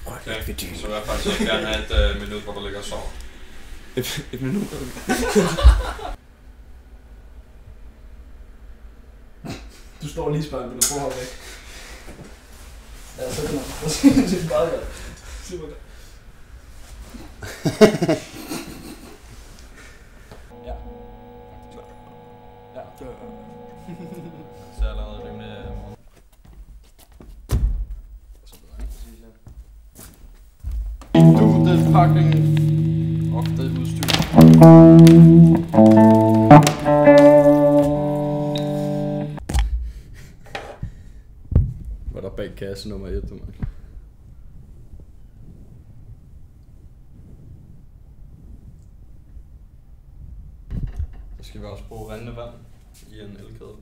Okay. Så vil jeg faktisk også gerne have et minut, hvor du ligger og sover. Et minut? Du står lige i spejlet, men du prøver at hoppe væk. Ja, så kan man prøve at se det meget godt. Super godt. Ja. Ja, det Så er allerede rimelig morgen. så bedre, ikke? Præcis, ja. Du, det er pakning og det er udstyr. Var der bag kasse nummer 1, mand? Så skal vi også bruge rindende vand i en elkedel.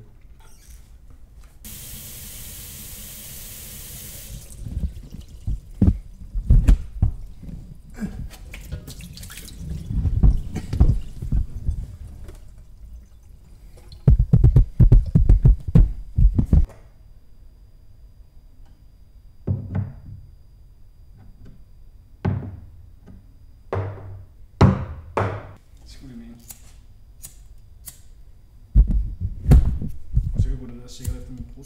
Det skulle vi mene. Og så kan jeg gå den der sikkert efter min brud.